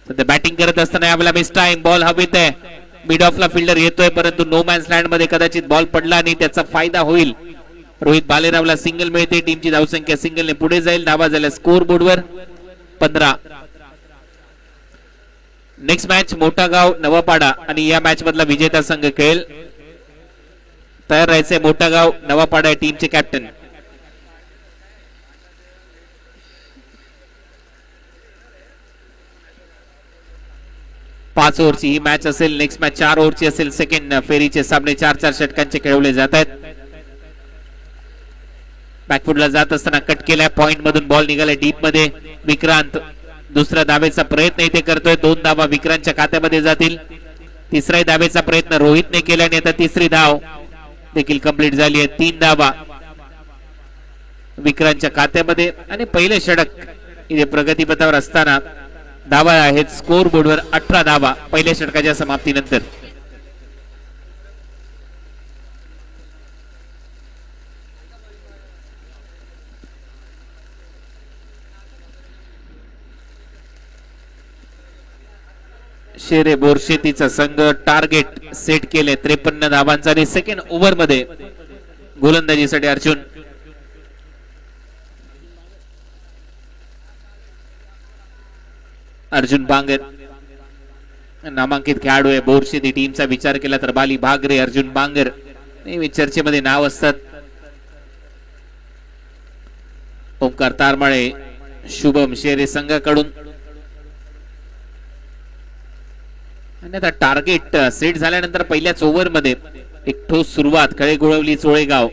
सध्या बॅटिंग करत असताना यावेळेला मिस टाइम बॉल हवेत आहे. मिड ऑफला फिल्डर येतोय परंतु नो मॅन्स लँड मध्ये कदाचित बॉल पडला आणि त्याचा फायदा होईल. रोहित भालेरावला सिंगल मिळते. टीमची धावसंख्या सिंगलने पुढे जाईल. धावा झाल्या स्कोर बोर्डवर 15. नेक्स्ट मॅच मोठागाव नवापाडा आणि या मॅच मधला विजेता संघ खेळेल. तयार राहायचे मोठागाव नवापाडा टीमचे कॅप्टन. पाच ओव्हरची ही मॅच असेल. नेक्स्ट मॅच 4 ओव्हरची असेल. सेकंड फेरीचे सामने 4-4 षटकांचे खेळवले जात आहेत. बॅकफुटला जात असताना कट केलाय. पॉइंट मधून बॉल निघालाय डीप मध्ये. विक्रांत दुसऱ्या धावेचा प्रयत्न इथे करतोय. 2 धावा विक्रांतच्या खात्यामध्ये जातील. तिसऱ्या धावेचा प्रयत्न रोहितने केला आणि आता तिसरी धाव देखील कंप्लीट झाली आहे. 3 धावा विक्रांतच्या खात्यामध्ये आणि पहिले षटक इथे प्रगतीपथावर असताना धावा आहेत स्कोर बोर्डवर 18 धावा पहिल्या षटकाच्या समाप्तीनंतर. शेरे बोरशेतीचा संघ टार्गेट सेट केले 53 धावांचा आणि सेकंड ओव्हर मध्ये गोलंदाजीसाठी अर्जुन बांगर नामांकित खेळाडू आहे. बोरशेती टीमचा विचार केला तर बाली भागरे, अर्जुन बांगर नेहमी चर्चेमध्ये नाव असतात. ओमकार तारमाळे शुभम शेरे संघाकडून आणि आता टार्गेट सेट झाल्यानंतर पहिल्याच ओव्हर मध्ये एक ठोस सुरुवात कळेगुळवली चोळेगाव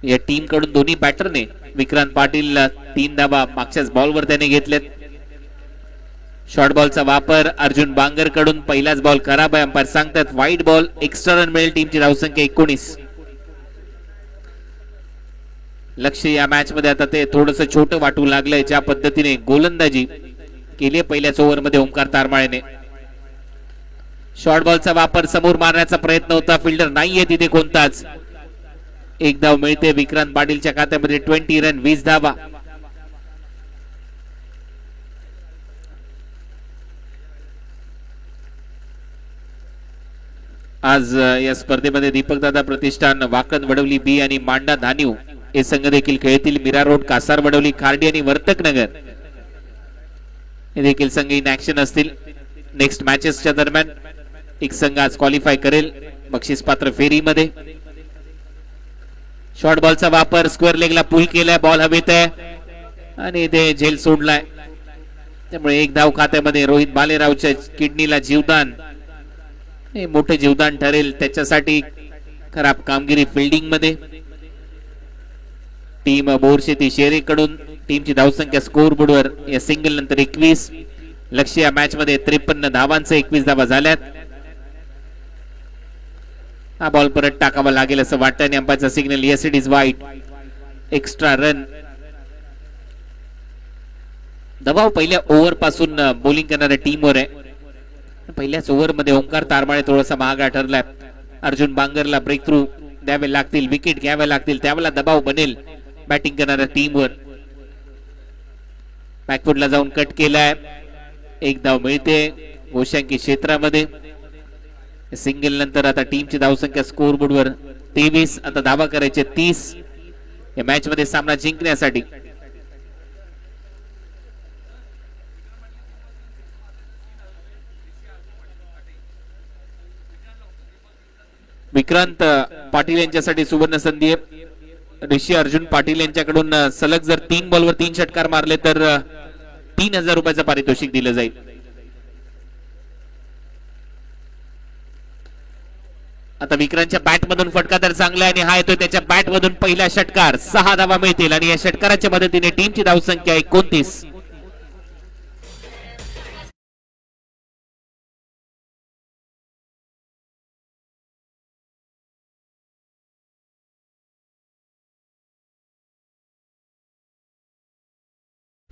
या टीम कडून. दोन्ही बॅटरने विक्रांत पाटील 3 धावा मागच्याच बॉलवर त्याने घेतलेत. शॉर्ट बॉलचा वापर अर्जुन बांगर कडून पहिलाच बॉल खराब आहे. अंपायर सांगतात वाईट बॉल. एक्स्ट्रा रन मिळेल. टीमची धावसंख्या 19. लक्ष या मॅच मध्ये आता ते थोडस छोटं वाटू लागलंय. ज्या पद्धतीने गोलंदाजी केली पहिल्याच ओव्हर मध्ये ओमकार तारमाळेने. शॉर्ट बॉलचा वापर समोर मारण्याचा प्रयत्न होता. फिल्डर नाहीये तिथे कोणताच. 1 धाव मिळते विक्रांत पाटीलच्या खात्यामध्ये. 20 रन 20 धावा. आज या स्पर्धेमध्ये दीपकदादा प्रतिष्ठान, वाकद वडवली बी आणि मांडा धानिव हे संघ देखील खेळतील. मीरा रोड, कासार वडवली, खार्डी आणि वर्तक नगर हे देखील संघ इन ऍक्शन असतील. नेक्स्ट मॅचेसच्या दरम्यान एक संघ आज क्वालिफाय करेल बक्षीस पात्र फेरीमध्ये. शॉर्ट बॉलचा वापर स्क्वेअर लेगला पुल केलाय. बॉल हवेत आहे आणि ते झेल सोडलाय. त्यामुळे 1 धाव खात्यामध्ये. रोहित भालेरावच्या किडनीला जीवदान हे मोठे जीवदान ठरेल त्याच्यासाठी. खराब कामगिरी फिल्डिंग मध्ये. टीम बोरशेती शेरे कडून टीमची धावसंख्या स्कोर बोर्डवर या सिंगल नंतर 21. लक्ष या मॅच मध्ये 53 धावांचे 21 धावा झाल्यात. हा बॉल परत टाकावा लागेल असं वाटतं आणि अंपायरचा सिग्नल येस इट इज वाईट. Extra run. दबाव पहिल्या ओव्हर पासून बॉलिंग करणाऱ्या टीमवर आहे. पहिल्याच ओव्हर मध्ये ओंकार तारमाळे थोडासा महागा ठरलाय. अर्जुन बांगरला ब्रेक थ्रू द्यावे लागतील, विकेट घ्यावे लागतील, त्यावेळेला दबाव बनेल बॅटिंग करणाऱ्या टीमवर. बॅकफुटला जाऊन कट केलाय. एक धाव मिळते गोशांकी क्षेत्रामध्ये. सिंगल नंतर आता टीमची धावसंख्या स्कोर बोर्डवर 23. आता धावा करायचे 30 या मॅच मध्ये सामना जिंकण्यासाठी. विक्रांत पाटील यांच्यासाठी सुवर्ण संधी आहे. ऋषी अर्जुन पाटील यांच्याकडून सलग जर 3 बॉलवर 3 षटकार मारले तर 3000 रुपयाचं पारितोषिक दिलं जाईल. आता विक्रांतच्या बॅट मधून फटका तर चांगला आहे आणि हा येतोय त्याच्या बॅट मधून पहिला षटकार. 6 धावा मिळतील आणि या षटकाराच्या मदतीने टीमची धावसंख्या 29.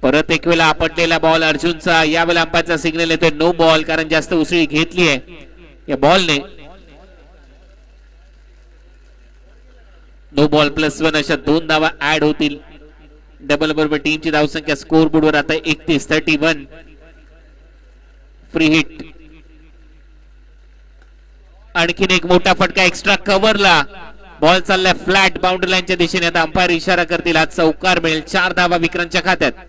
परत एक वेळा आपटलेला बॉल अर्जुनचा. यावेळेला अंपायरचा सिग्नल येतोय नो बॉल, कारण जास्त उसळी घेतली आहे या बॉलने. नो बॉल +1 अशा 2 धावा ऍड होतील. डबल बरोबर टीमची धावसंख्या स्कोर बोर्डवर आता 31. 31 फ्री हिट. आणखीन एक मोठा फटका एक्स्ट्रा कव्हरला. बॉल चाललाय फ्लॅट बाउंड्री लाईनच्या दिशेने. आता अंपायर इशारा करतील, आज चौकार मिळेल. 4 धावा विक्रांतच्या खात्यात.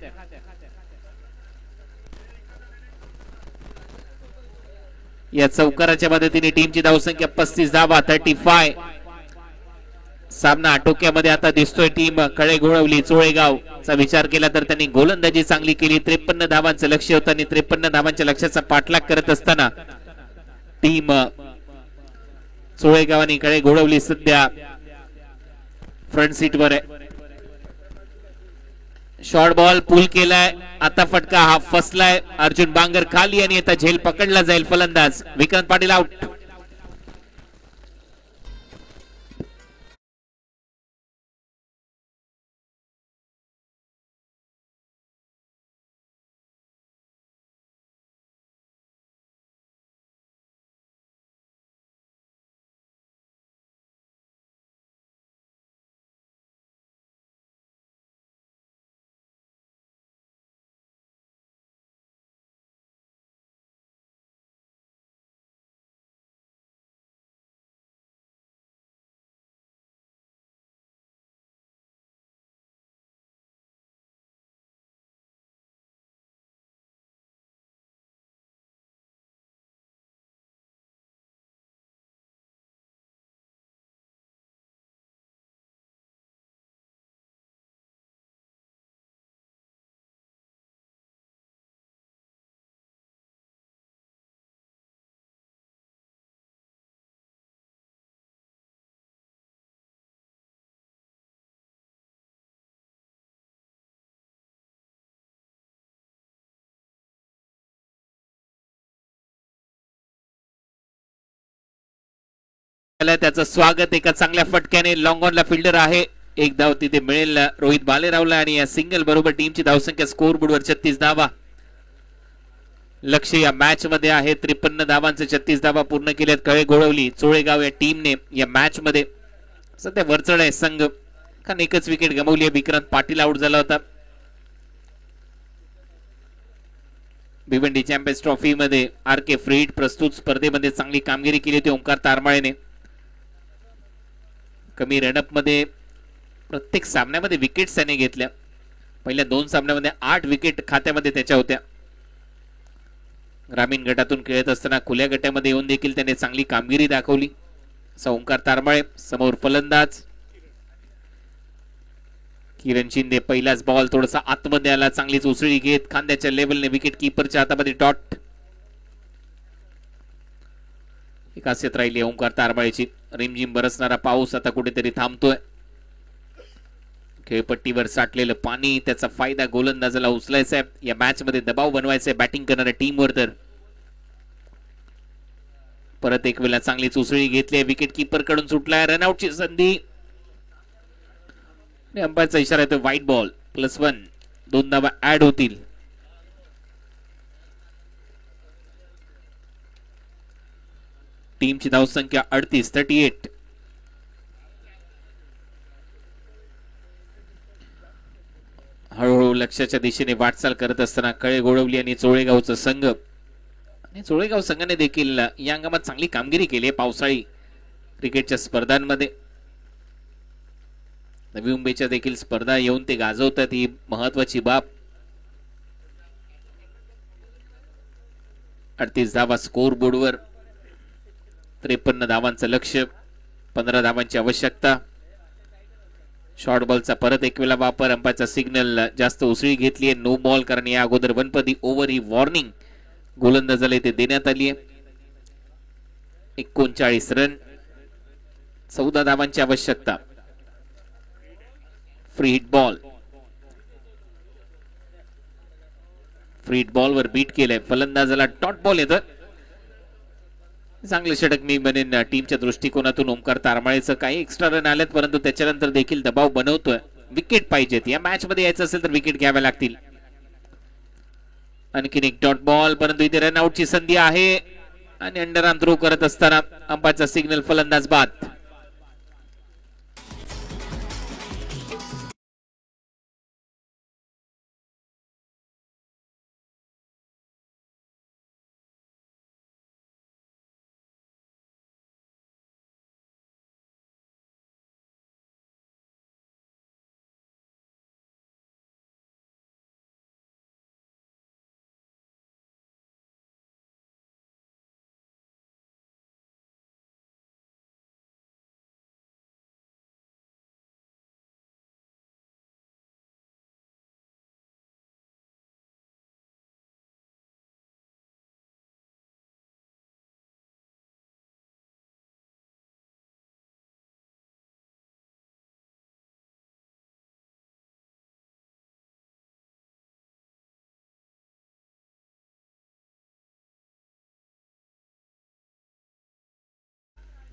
या चौकाराच्या मदतीने टीमची धावसंख्या 35 धावा. 35. सामना आटोक्यामध्ये आता दिसतोय. टीम कळे घोळवली चोळेगावचा विचार केला तर त्यांनी गोलंदाजी चांगली केली. 53 धावांचं लक्ष्य होतं आणि 53 धावांच्या लक्ष्याचा पाठलाग करत असताना टीम चोळेगाव आणि कळे घोळवली सध्या फ्रंट सीटवर आहे. शॉर्ट बॉल पुल केलाय. आता फटका हा फसलाय. अर्जुन बांगर खाली आणि आता झेल पकडला जाईल फलंदाज. विक्रांत पाटील आउट. त्याचं स्वागत एका चांगल्या फटक्याने. लॉंग ऑनला फिल्डर आहे. एक धाव तिथे मिळेल रोहित भालेरावला आणि या सिंगल बरोबर टीमची धावसंख्या स्कोर बोर्डवर 36 धावा. लक्ष या मॅच मध्ये आहे. 53 धावांचे 36 धावा पूर्ण केल्यात कळे घोळवली चोळेगाव या टीमने. या मॅच मध्ये सध्या वरचढ आहे संघ, कारण एकच विकेट गमावली आहे. विक्रांत पाटील आउट झाला होता. भिवंडी चॅम्पियन्स ट्रॉफी मध्ये आर के फ्रीड प्रस्तुत स्पर्धेमध्ये चांगली कामगिरी केली होती ओंकार तारमाळेने. कमी रनअप मध्ये प्रत्येक सामन्यामध्ये विकेट्स त्याने घेतल्या. पहिल्या 2 सामन्यामध्ये 8 विकेट खात्यामध्ये त्याच्या होत्या. ग्रामीण गटातून खेळत असताना खुल्या गटामध्ये येऊन देखील त्याने चांगली कामगिरी दाखवली. ओंकार तारमाळे समोर फलंदाज किरण शिंदे. पहिलाच बॉल थोडासा आतमध्ये आला. चांगलीच उसळी घेत खांद्याच्या लेवलने विकेट कीपरच्या हातामध्ये डॉट. खासियत राहिली ओंकार तारमाळेची. रिमझिम बरसणारा पाऊस आता कुठेतरी थांबतोय. खेळपट्टीवर साठलेलं पाणी, त्याचा फायदा गोलंदाजाला उचलायचा आहे. या मॅच मध्ये दबाव बनवायचा आहे बॅटिंग करणाऱ्या टीमवर. तर परत एक वेळा चांगली उसळी घेतली, विकेट किपर कडून सुटलाय, रनआउटची संधी आणि अंपायरचा इशारा येतो व्हाईट बॉल +1. 2 धावा ऍड होतील. टीमची धावसंख्या 38. हळूहळू लक्ष्याच्या दिशेने वाटचाल करत असताना कळे गोळवली आणि चोळेगावचा संघ, आणि चोळेगाव संघाने देखील या हंगामात चांगली कामगिरी केली आहे पावसाळी क्रिकेटच्या स्पर्धांमध्ये. नवी मुंबईच्या देखील स्पर्धा येऊन ते गाजवतात, ही महत्वाची बाब. 38 धावा स्कोर बोर्डवर, 53 धावांचं लक्ष्य, 15 धावांची आवश्यकता. शॉर्ट बॉलचा परत एक वेळा वापर, अंपायरचा सिग्नल जास्त उसळी घेतली आहे, नो बॉल, कारण या अगोदर वनपदी ओव्हर ही वॉर्निंग गोलंदाजाला इथे देण्यात आली आहे. 39 रन, 14 धावांची आवश्यकता. Free hit ball, free hit ball वर बीट केलंय, फलंदाजाला डॉट बॉल येतं. चांगले षटक मी म्हणेन टीमच्या दृष्टिकोनातून. ओमकार तारमाळेचं काही एक्स्ट्रा रन आलेत, परंतु त्याच्यानंतर देखील दबाव बनवतोय. विकेट पाहिजेत, या मॅच मध्ये यायचं असेल तर विकेट घ्याव्या लागतील. आणखीन एक डॉट बॉल, परंतु इथे रनआउटची संधी आहे आणि अंडर आर्म थ्रो करत असताना अंपायरचा सिग्नल, फलंदाज बाद.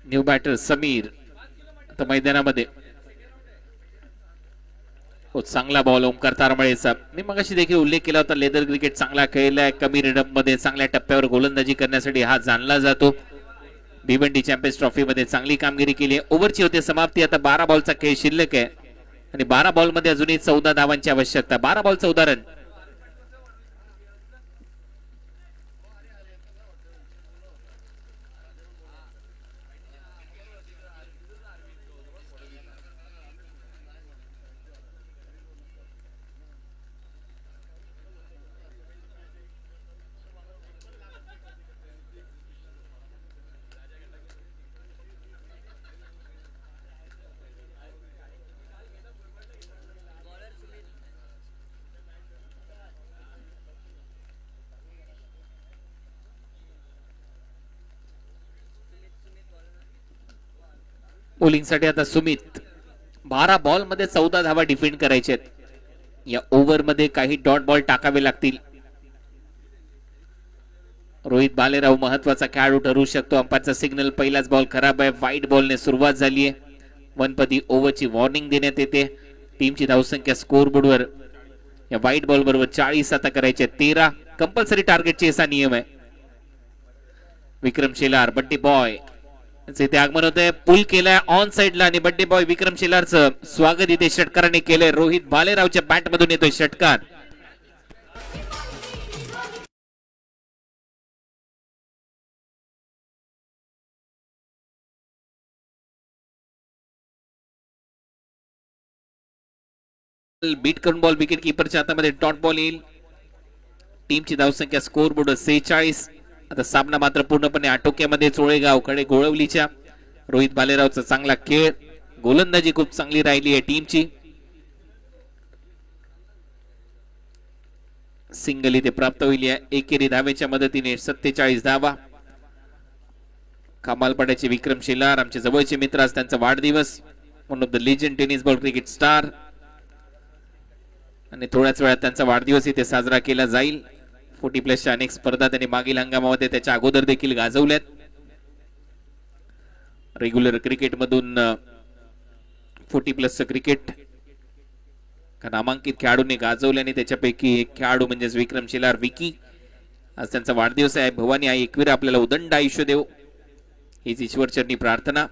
न्यू बॅटर समीर आता मैदानामध्ये. चांगला बॉल ओमकार तारमाळेचा. मी मगाशी देखील उल्लेख केला होता, लेदर क्रिकेट चांगला खेळलाय, कमी रिडम मध्ये चांगल्या टप्प्यावर गोलंदाजी करण्यासाठी हा जाणला जातो. भिवंडी चॅम्पियन्स ट्रॉफी मध्ये चांगली कामगिरी केली. ओव्हरची होते समाप्ती, आता 12 बॉलचा खेळ शिल्लक आहे आणि 12 बॉल मध्ये अजूनही 14 धावांची आवश्यकता. 12 बॉल 14 रन. बॉलिंगसाठी आता सुमित. 12 बॉल मध्ये 14 धावा डिफेंड करायचे. या ओव्हर मध्ये काही डॉट बॉल टाकावे लागतील. रोहित भालेराव महत्वाचा खेळाडू ठरू शकतो. अंपायरचा सिग्नल, पहिलाच बॉल खराब आहे, व्हाईट बॉलने सुरुवात झाली आहे. वनपदी ओव्हरची वॉर्निंग देण्यात येते. टीमची धावसंख्या स्कोर बोर्डवर या व्हाईट बॉल बरोबर 40 आता करायचे. 13 कंपल्सरी टार्गेटचे असा नियम आहे. विक्रम शेलार, बड्डे बॉय इथे आगमन होतंय, पुल केलाय ऑन साइडला आणि बड्डे बॉय विक्रम शेलारचं स्वागत इथे षटकाराने केलंय. रोहित भालेरावच्या बॅट मधून येतोय षटकार. बीट करून बॉल विकेट किपरच्या हातामध्ये, डॉट बॉल येईल. टीमची धावसंख्या स्कोर बोर्ड 46. आता सामना मात्र पूर्णपणे आटोक्यामध्ये. चोळेगाव कडे गोळवलीच्या. रोहित भालेरावचा चांगला खेळ, गोलंदाजी खूप चांगली राहिली आहे टीमची. सिंगल इथे प्राप्त होईल या एकेरी धावेच्या मदतीने. 47 धावा. कमालपाड्याचे विक्रम शेलार आमचे जवळचे मित्र, आज त्यांचा वाढदिवस. One of the legend tennis ball cricket star, आणि थोड्याच वेळात त्यांचा वाढदिवस इथे साजरा केला जाईल. 40 प्लसच्या अनेक स्पर्धा त्यांनी मागील हंगामामध्ये त्याच्या अगोदर देखील गाजवल्यात. रेग्युलर क्रिकेटमधून 40+ क्रिकेट नामांकित खेळाडूंनी गाजवल्याने त्याच्यापैकी एक खेळाडू म्हणजेच विक्रम शेलार विकी. आज त्यांचा वाढदिवस आहे. भवानी आई एकवीर आपल्याला उदंड आयुष्य देव हीच ईश्वरचरणी प्रार्थना.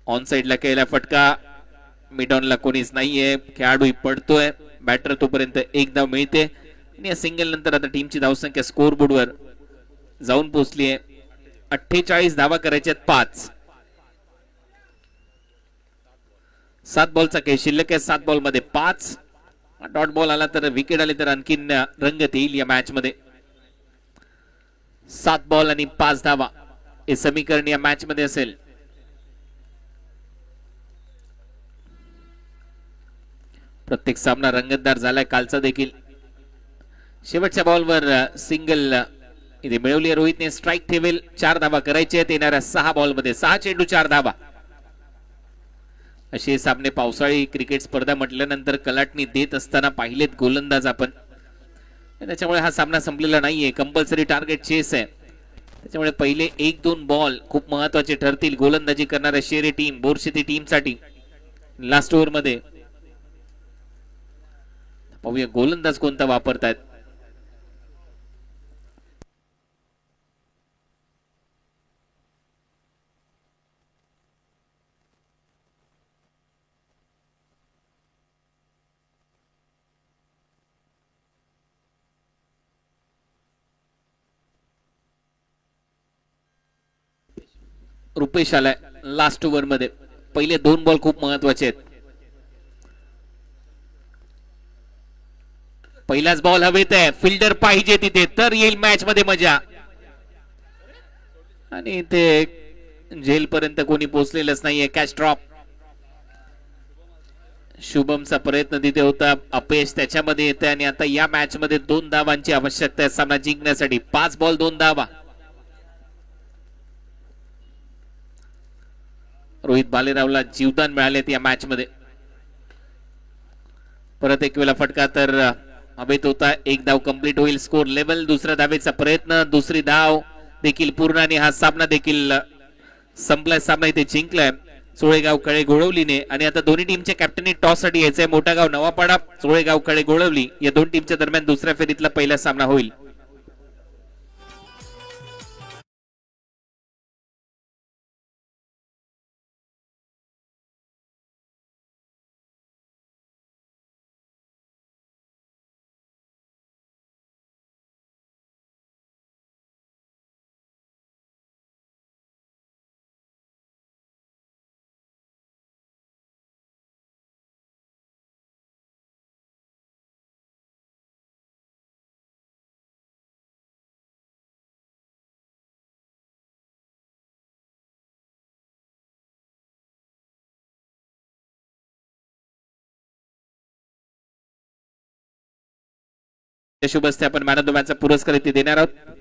ऑन साइडला केला फटका, मिड ऑनला कोणीच नाहीये, खेळाडू पडतोय, बॅटर तोपर्यंत एक धाव मिळते आणि या सिंगल नंतर आता टीमची धावसंख्या स्कोर बोर्डवर जाऊन पोहोचली आहे. 48 धावा करायच्या 5. 7 बॉलचा काही शिल्लक आहे. 7 बॉल मध्ये 5. डॉट बॉल आला तर विकेट आले तर आणखीन रंगत येईल या मॅच मध्ये. 7 बॉल आणि 5 धावा हे समीकरण या मॅच मध्ये असेल. प्रत्येक सामना रंगतदार झालाय, कालचा देखील. शेवटच्या बॉलवर सिंगल इथे मिळवली रोहितने. स्ट्राईक ठेवेल, 4 धावा करायचे आहेत येणाऱ्या 6 बॉलमध्ये. 6 चेंडू 4 धावा असे सामने पावसाळी क्रिकेट स्पर्धा म्हटल्यानंतर कलाटणी देत असताना पाहिलेत गोलंदाज आपण. त्याच्यामुळे हा सामना संपलेला नाहीये. कंपल्सरी टार्गेट चेस आहे, त्याच्यामुळे पहिले 1-2 बॉल खूप महत्वाचे ठरतील गोलंदाजी करणाऱ्या शेरे टीम, बोरशेती टीम साठी. लास्ट ओव्हर मध्ये पाहूया गोलंदाज कोणता वापरतायत. रुपेश आलाय लास्ट ओव्हर मध्ये. पहिले 2 बॉल खूप महत्वाचे आहेत. पहिलाच बॉल हवेत आहे, फिल्डर पाहिजे तिथे तर येईल मॅच मध्ये मजा. आणि ते जेल पर्यंत कोणी पोहोचलेलंच नाहीये. Catch drop. शुभमचा प्रयत्न तिथे होता, अपयश त्याच्यामध्ये येते आणि आता या मॅच मध्ये 2 धावांची आवश्यकता आहे सामना जिंकण्यासाठी. 5 बॉल 2 धावा. रोहित भालेरावला जीवदान मिळाले या मॅच मध्ये. परत एक वेळा फटका तर हवेत होता. 1 धाव कंप्लीट होईल. Score level. दुसऱ्या धावेचा प्रयत्न, दुसरी धाव देखील पूर्ण आणि हा सामना देखील संपलाय. सामना इथे जिंकलाय चोळेगाव कळे गोळवलीने. आणि आता दोन्ही टीमच्या कॅप्टननी टॉस साठी यायचंय. मोठागाव नवापाडा, चोळेगाव कळे गोळवली या 2 टीमच्या दरम्यान दुसऱ्या फेरीतला पहिला सामना होईल. शुभस्ते आपण मॅन ऑफ द मॅचचा पुरस्कार इथे देणार आहोत.